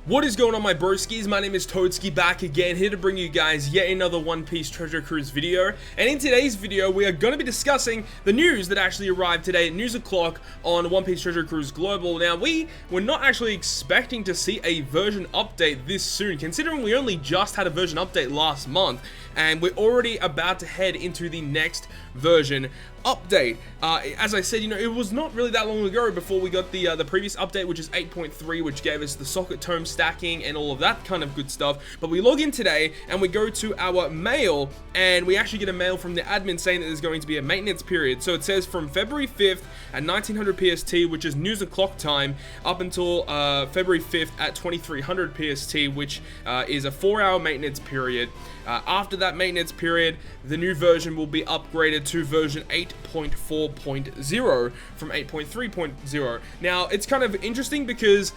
What is going on, my broskiis? My name is Toadskii, back again, here to bring you guys yet another One Piece Treasure Cruise video. And in today's video, we are going to be discussing the news that actually arrived today at news o'clock on One Piece Treasure Cruise Global. Now, we were not actually expecting to see a version update this soon, considering we only just had a version update last month, and we're already about to head into the next version update. As I said, it was not really that long ago before we got the previous update, which is 8.3, which gave us the socket tome stacking and all of that kind of good stuff. But we log in today and we go to our mail, and we actually get a mail from the admin saying that there's going to be a maintenance period. So it says from February 5th at 1900 PST, which is news o'clock time, up until February 5th at 2300 PST, which is a 4-hour maintenance period. After that maintenance period, the new version will be upgraded to version 8.4.0 from 8.3.0. Now, it's kind of interesting because,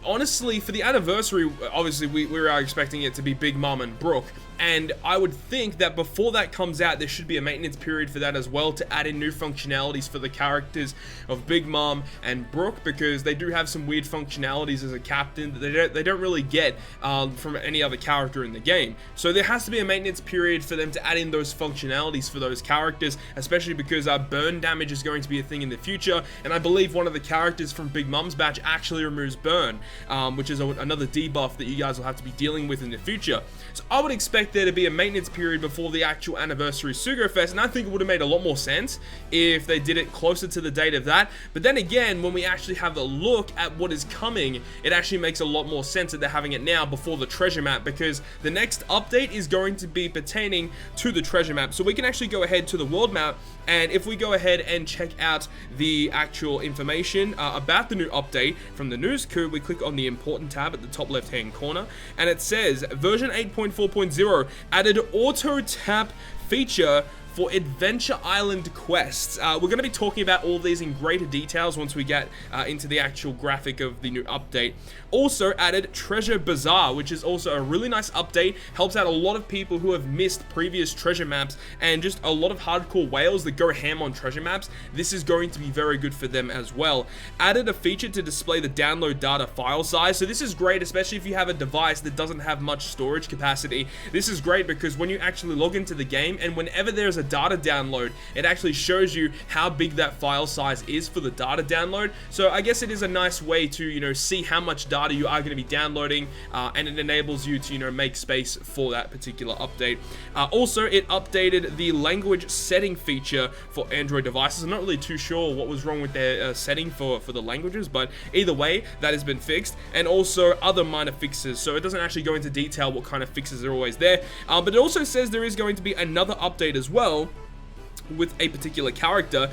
honestly, for the anniversary, obviously we were expecting it to be Big Mom and Brook, and I would think that before that comes out, there should be a maintenance period for that as well, to add in new functionalities for the characters of Big Mom and Brook, because they do have some weird functionalities as a captain that they don't really get from any other character in the game. So there has to be a maintenance period for them to add in those functionalities for those characters, especially because burn damage is going to be a thing in the future, and I believe one of the characters from Big Mom's batch actually removes burn, which is another debuff that you guys will have to be dealing with in the future. So I would expect there to be a maintenance period before the actual anniversary Sugo Fest, and I think it would have made a lot more sense if they did it closer to the date of that. But then again, when we actually have a look at what is coming, it actually makes a lot more sense that they're having it now before the treasure map, because the next update is going to be pertaining to the treasure map. So we can actually go ahead to the world map, and if we go ahead and check out the actual information about the new update from the news coup, we click on the important tab at the top left hand corner, and it says version 8.4.0 added AutoTap feature for Adventure Island quests. We're going to be talking about all these in greater details once we get into the actual graphic of the new update. Also added Treasure Bazaar, which is also a really nice update, helps out a lot of people who have missed previous treasure maps, and just a lot of hardcore whales that go ham on treasure maps. This is going to be very good for them as well. Added a feature to display the download data file size, so this is great, especially if you have a device that doesn't have much storage capacity. This is great because when you actually log into the game, and whenever there's a data download, it actually shows you how big that file size is for the data download. So I guess it is a nice way to see how much data you are going to be downloading, and it enables you to make space for that particular update. Also, it updated the language setting feature for Android devices. I'm not really too sure what was wrong with their setting for the languages, but either way, that has been fixed. And also other minor fixes, so it doesn't actually go into detail what kind of fixes are always there, but it also says there is going to be another update as well with a particular character,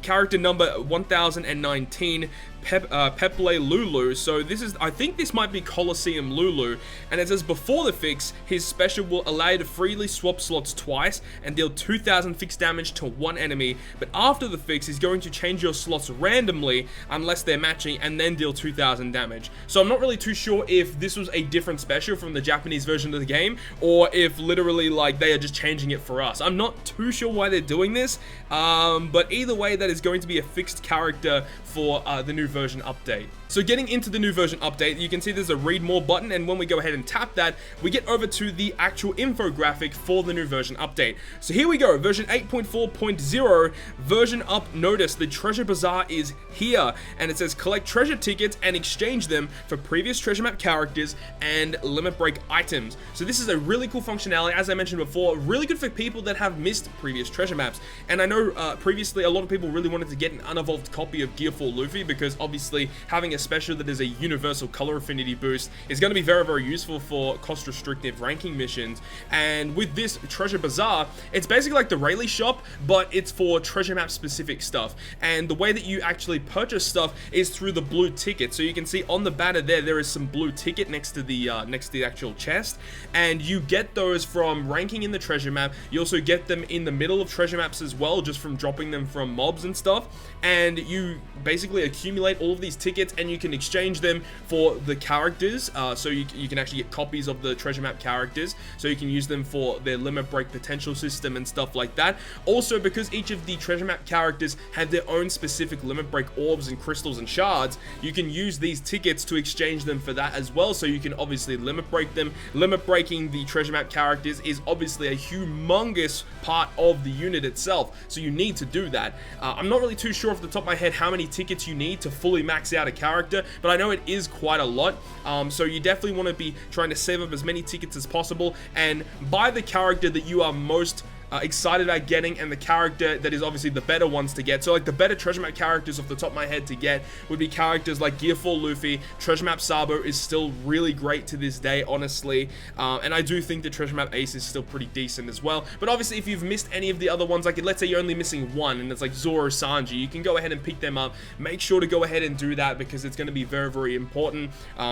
character number 1019, Peple Lulu. So this is, I think this might be Colosseum Lulu, and it says before the fix, his special will allow you to freely swap slots twice and deal 2000 fixed damage to one enemy, but after the fix, he's going to change your slots randomly unless they're matching, and then deal 2000 damage. So I'm not really too sure if this was a different special from the Japanese version of the game, or if literally they are just changing it for us. I'm not too sure why they're doing this, but either way, that is going to be a fixed character for the new version update. So getting into the new version update, you can see there's a read more button, and when we go ahead and tap that, we get over to the actual infographic for the new version update. So here we go, version 8.4.0, version up notice, the Treasure Bazaar is here, and it says collect treasure tickets and exchange them for previous treasure map characters and limit break items. So this is a really cool functionality, as I mentioned before, really good for people that have missed previous treasure maps. And I know previously a lot of people really wanted to get an unevolved copy of Gear 4 Luffy, because obviously having a special that is a universal color affinity boost is going to be very, very useful for cost restrictive ranking missions. And with this Treasure Bazaar, it's basically like the Rayleigh shop, but it's for treasure map specific stuff. And the way that you actually purchase stuff is through the blue ticket. So you can see on the banner there is some blue ticket next to the actual chest, and you get those from ranking in the treasure map. You also get them in the middle of treasure maps as well, just from dropping them from mobs and stuff. And you basically accumulate all of these tickets, and you can exchange them for the characters, so you can actually get copies of the treasure map characters, so you can use them for their limit break potential system and stuff like that. Also, because each of the treasure map characters have their own specific limit break orbs and crystals and shards, you can use these tickets to exchange them for that as well, so you can obviously limit break them. Limit breaking the treasure map characters is obviously a humongous part of the unit itself, so you need to do that. I'm not really too sure off the top of my head how many tickets you need to fully max out a character, but I know it is quite a lot, so you definitely want to be trying to save up as many tickets as possible and buy the character that you are most excited about getting, and the character that is obviously the better ones to get. So like the better treasure map characters off the top of my head to get would be characters like Gear 4 Luffy. Treasure map Sabo is still really great to this day, honestly, and I do think the treasure map Ace is still pretty decent as well. But obviously if you've missed any of the other ones, like let's say you're only missing one and it's like Zoro, Sanji, you can go ahead and pick them up. Make sure to go ahead and do that because it's going to be very, very important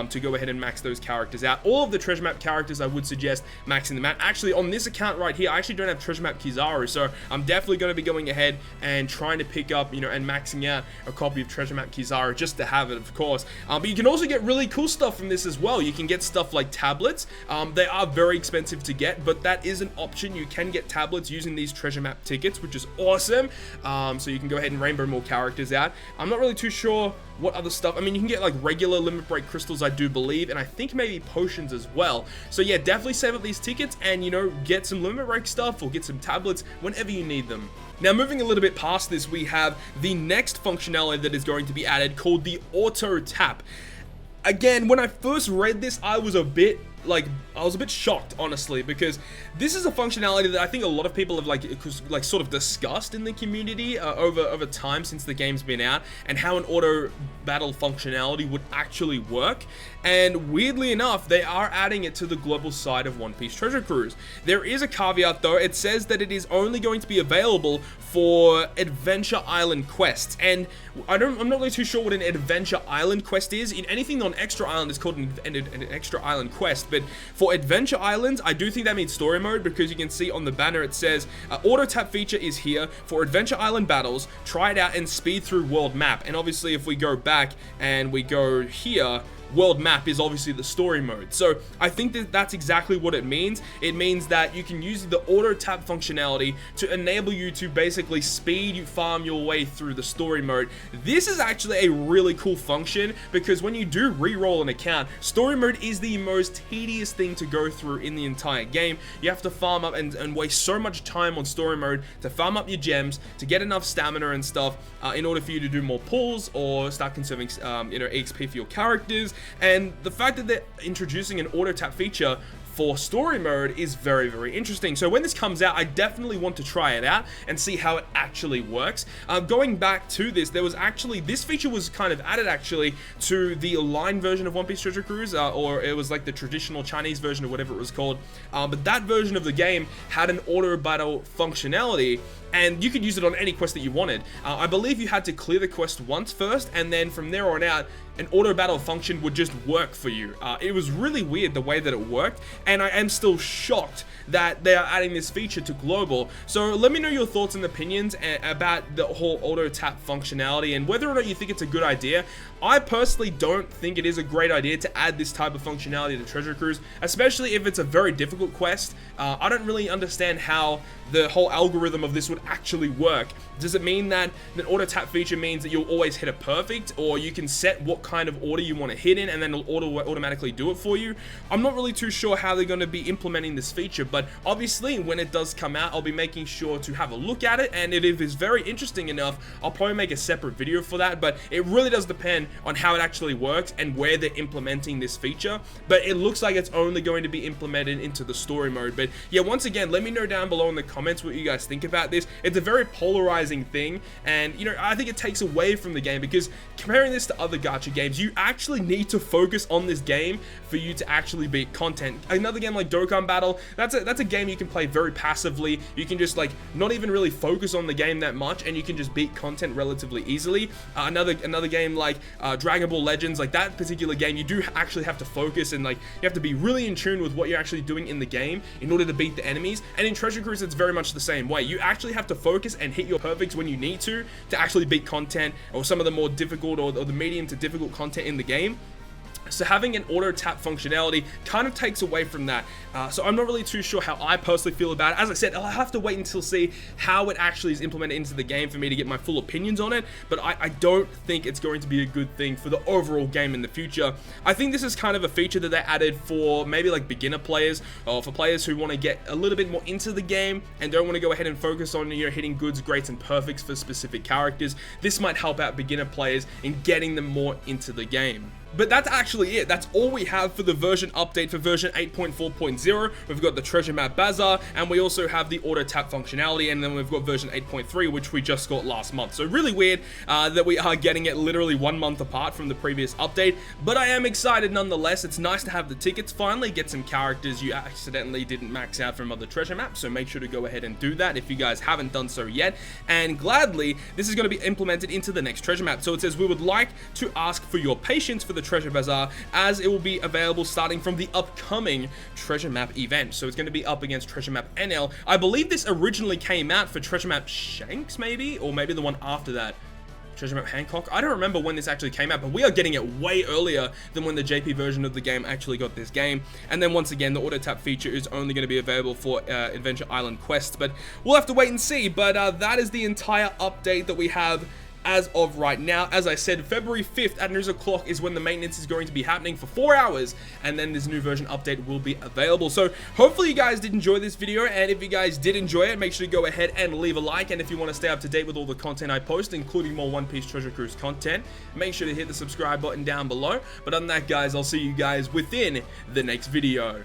to go ahead and max those characters out. All of the treasure map characters I would suggest maxing them out. Actually, on this account right here, I actually don't have treasure map Kizaru, so I'm definitely going to be going ahead and trying to pick up, you know, and maxing out a copy of treasure map Kizaru just to have it, of course. But you can also get really cool stuff from this as well. You can get stuff like tablets. They are very expensive to get, but that is an option. You can get tablets using these treasure map tickets, which is awesome. So you can go ahead and rainbow more characters out. I'm not really too sure what other stuff. I mean, you can get like regular limit break crystals, I do believe, and I think maybe potions as well. So yeah, definitely save up these tickets and, you know, get some limit break stuff or get some tablets whenever you need them. Now, moving a little bit past this, we have the next functionality that is going to be added called the AutoTap. Again, when I first read this, I was a bit shocked, honestly, because this is a functionality that I think a lot of people have like sort of discussed in the community over time since the game's been out, and how an auto battle functionality would actually work. And weirdly enough, they are adding it to the global side of One Piece Treasure Cruise. There is a caveat though. It says that it is only going to be available for Adventure Island quests, and I'm not really too sure what an Adventure Island quest is. In anything on Extra Island is called an Extra Island quest, but for Adventure Islands, I do think that means story mode, because you can see on the banner it says auto tap feature is here for Adventure Island battles. Try it out and speed through world map. And obviously if we go back and we go here, world map is obviously the story mode. So I think that that's exactly what it means. It means that you can use the auto tap functionality to enable you to basically speed farm your way through the story mode. This is actually a really cool function, because when you do re-roll an account, story mode is the most tedious thing to go through in the entire game. You have to farm up and waste so much time on story mode to farm up your gems, to get enough stamina and stuff in order for you to do more pulls or start conserving you know, EXP for your characters. And the fact that they're introducing an auto tap feature for story mode is very, very interesting. So when this comes out, I definitely want to try it out and see how it actually works. Going back to this, there was actually, this feature was kind of added actually to the line version of One Piece Treasure Cruise, or it was like the traditional Chinese version or whatever it was called. But that version of the game had an auto battle functionality, and you could use it on any quest that you wanted. I believe you had to clear the quest once first, and then from there on out, an auto battle function would just work for you. It was really weird the way that it worked, and I am still shocked that they are adding this feature to global. So let me know your thoughts and opinions about the whole auto tap functionality and whether or not you think it's a good idea. I personally don't think it is a great idea to add this type of functionality to Treasure Cruise, especially if it's a very difficult quest. I don't really understand how the whole algorithm of this would actually work. Does it mean that the auto tap feature means that you'll always hit it perfect, or you can set what kind of order you want to hit in and then it'll automatically do it for you? I'm not really too sure how they're going to be implementing this feature, but obviously when it does come out, I'll be making sure to have a look at it, and if it is very interesting enough, I'll probably make a separate video for that. But it really does depend on how it actually works and where they're implementing this feature. But it looks like it's only going to be implemented into the story mode. But yeah, once again, let me know down below in the comments what you guys think about this. It's a very polarizing thing, and you know, I think it takes away from the game, because comparing this to other gacha games, you actually need to focus on this game for you to actually beat content. Another game like Dokkan Battle, that's a game you can play very passively. You can just like not even really focus on the game that much, and you can just beat content relatively easily. Another game like Dragon Ball Legends, like that particular game, you do actually have to focus and like you have to be really in tune with what you're actually doing in the game in order to beat the enemies. And in Treasure Cruise, it's very much the same way. You actually have to focus and hit your perfects when you need to actually beat content or some of the more difficult or the medium to difficult content in the game. So having an auto tap functionality kind of takes away from that. So I'm not really too sure how I personally feel about it. As I said, I'll have to wait until see how it actually is implemented into the game for me to get my full opinions on it. But I don't think it's going to be a good thing for the overall game in the future. I think this is kind of a feature that they added for maybe like beginner players or for players who want to get a little bit more into the game and don't want to go ahead and focus on, you know, hitting goods, greats, and perfects for specific characters. This might help out beginner players in getting them more into the game. But that's actually it. That's all we have for the version update for version 8.4.0. We've got the treasure map Bazaar, and we also have the auto tap functionality, and then we've got version 8.3, which we just got last month. So really weird that we are getting it literally 1 month apart from the previous update, but I am excited nonetheless. It's nice to have the tickets, finally get some characters you accidentally didn't max out from other treasure maps, so make sure to go ahead and do that if you guys haven't done so yet. And gladly, this is going to be implemented into the next treasure map. So it says, we would like to ask for your patience for the Treasure Bazaar, as it will be available starting from the upcoming treasure map event. So it's going to be up against treasure map NL. I believe this originally came out for treasure map Shanks, maybe, or maybe the one after that, treasure map Hancock. I don't remember when this actually came out, but we are getting it way earlier than when the JP version of the game actually got this game. And then once again, the auto tap feature is only going to be available for Adventure Island quests, but we'll have to wait and see. But that is the entire update that we have as of right now. As I said, February 5th at noon o'clock is when the maintenance is going to be happening for 4 hours, and then this new version update will be available. So hopefully you guys did enjoy this video, and if you guys did enjoy it, make sure to go ahead and leave a like. And if you want to stay up to date with all the content I post, including more One Piece Treasure Cruise content, make sure to hit the subscribe button down below. But other than that, guys, I'll see you guys within the next video.